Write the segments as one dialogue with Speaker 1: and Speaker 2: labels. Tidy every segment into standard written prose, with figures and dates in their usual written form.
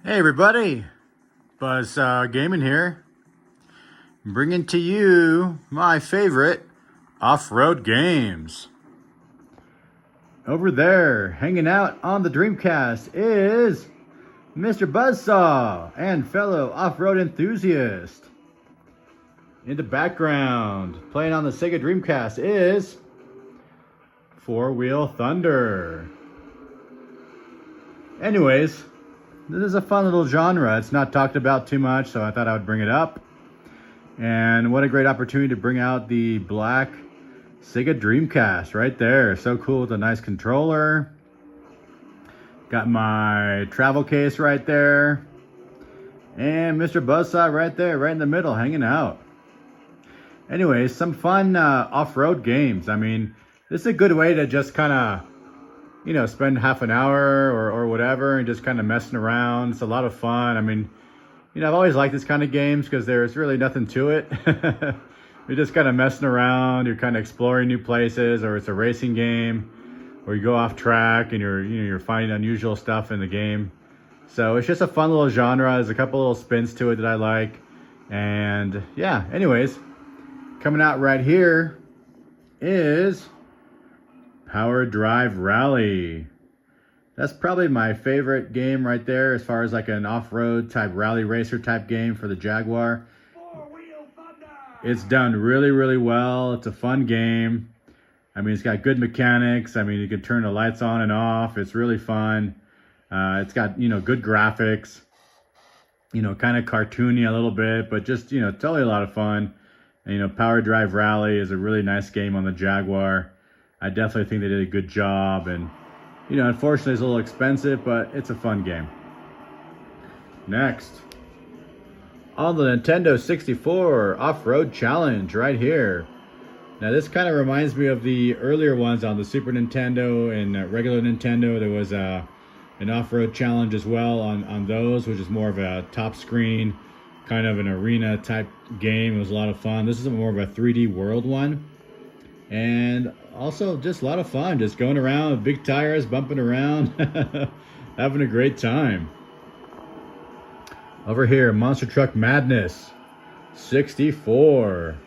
Speaker 1: Hey everybody, Buzzsaw Gaming here, bringing to you my favorite off-road games. Over there, hanging out on the Dreamcast is Mr. Buzzsaw and fellow off-road enthusiast. In the background, playing on the Sega Dreamcast is Four Wheel Thunder. Anyways, this is a fun little genre. It's not talked about too much, so I thought I would bring it up. And what a great opportunity to bring out the black Sega Dreamcast right there. So cool with a nice controller. Got my travel case right there. And Mr. Buzzsaw right there, right in the middle, hanging out. Anyways, some fun off-road games. I mean, this is a good way to just kind of, you know, spend half an hour or whatever and just kind of messing around. It's a lot of fun. I mean, you know, I've always liked this kind of games because there's really nothing to it. You're just kind of messing around. You're kind of exploring new places, or it's a racing game, or you go off track and you're finding unusual stuff in the game. So it's just a fun little genre. There's a couple little spins to it that I like. And yeah, anyways, coming out right here is Power Drive Rally. That's probably my favorite game right there as far as like an off-road type rally racer type game for the Jaguar. It's done really, really well. It's a fun game. I mean, it's got good mechanics. I mean, you can turn the lights on and off. It's really fun. It's got, you know, good graphics. You know, kind of cartoony a little bit, but just, you know, totally a lot of fun. And, you know, Power Drive Rally is a really nice game on the Jaguar. I definitely think they did a good job, and you know, unfortunately it's a little expensive, but it's a fun game. Next, on the Nintendo 64 Off-Road Challenge right here. Now this kind of reminds me of the earlier ones on the Super Nintendo and regular Nintendo. There was an off-road challenge as well on those, which is more of a top screen, kind of an arena type game. It was a lot of fun. This is more of a 3D world one. And also just a lot of fun, just going around with big tires, bumping around, having a great time. Over here, Monster Truck Madness 64.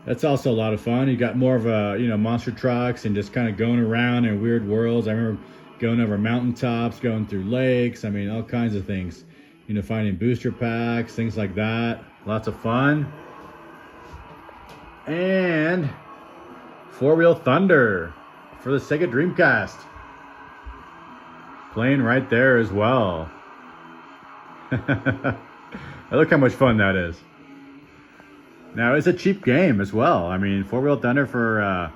Speaker 1: That's also a lot of fun. You got more of a, you know, monster trucks and just kind of going around in weird worlds. I remember going over mountaintops, going through lakes. I mean, all kinds of things. You know, finding booster packs, things like that. Lots of fun. And Four Wheel Thunder for the Sega Dreamcast. Playing right there as well. Look how much fun that is. Now, it's a cheap game as well. I mean, Four Wheel Thunder for a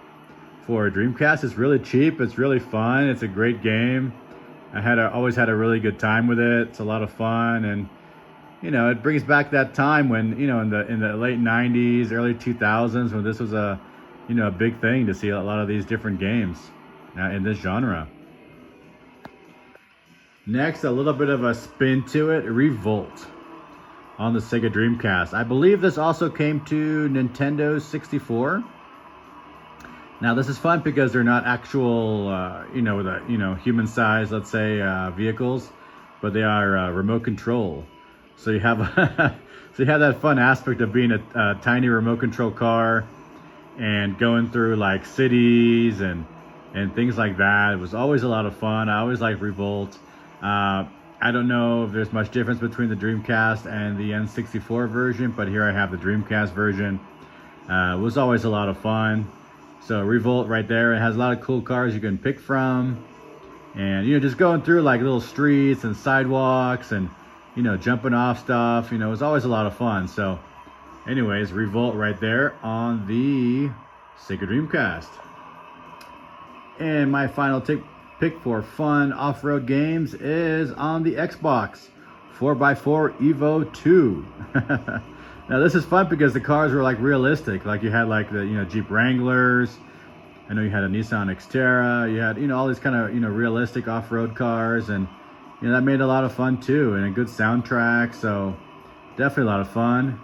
Speaker 1: Dreamcast is really cheap. It's really fun. It's a great game. Always had a really good time with it. It's a lot of fun, and you know, it brings back that time when, you know, in the late 90s, early 2000s, when this was a, you know, a big thing to see a lot of these different games in this genre. Next, a little bit of a spin to it, Revolt on the Sega Dreamcast. I believe this also came to Nintendo 64. Now this is fun because they're not actual, you know, human-sized, let's say, vehicles, but they are remote control. So you have, so you have that fun aspect of being a tiny remote control car and going through like cities and things like that. It was always a lot of fun. I always liked Revolt. I don't know if there's much difference between the Dreamcast and the N64 version, but here I have the Dreamcast version. It was always a lot of fun. So Revolt right there, it has a lot of cool cars you can pick from. And, you know, just going through like little streets and sidewalks and, you know, jumping off stuff, you know, it was always a lot of fun. So anyways, Revolt right there on the Sega Dreamcast. And my final pick for fun off-road games is on the Xbox 4x4 Evo 2. Now this is fun because the cars were like realistic. Like you had like the, you know, Jeep Wranglers. I know you had a Nissan Xterra. You had, you know, all these kind of, you know, realistic off-road cars, and you know, that made a lot of fun too, and a good soundtrack. So definitely a lot of fun.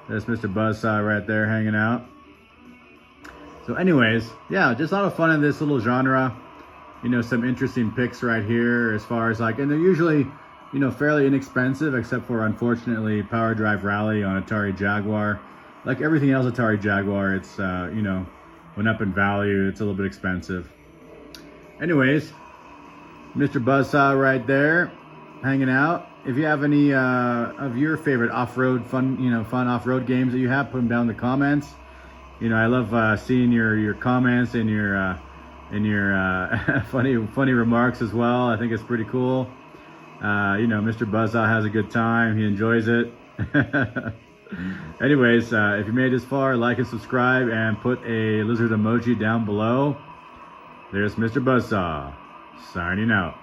Speaker 1: There's Mr. Buzzsaw right there hanging out. So anyways, yeah, just a lot of fun in this little genre. You know, some interesting picks right here as far as like, and they're usually, you know, fairly inexpensive, except for, unfortunately, Power Drive Rally on Atari Jaguar. Like everything else Atari Jaguar, it's, you know, went up in value. It's a little bit expensive. Anyways, Mr. Buzzsaw right there, hanging out. If you have any of your favorite off-road fun off-road games that you have, put them down in the comments. You know, I love seeing your comments and your funny remarks as well. I think it's pretty cool. You know, Mr. Buzzsaw has a good time. He enjoys it. Anyways, if you made it this far, like and subscribe and put a lizard emoji down below. There's Mr. Buzzsaw, signing out.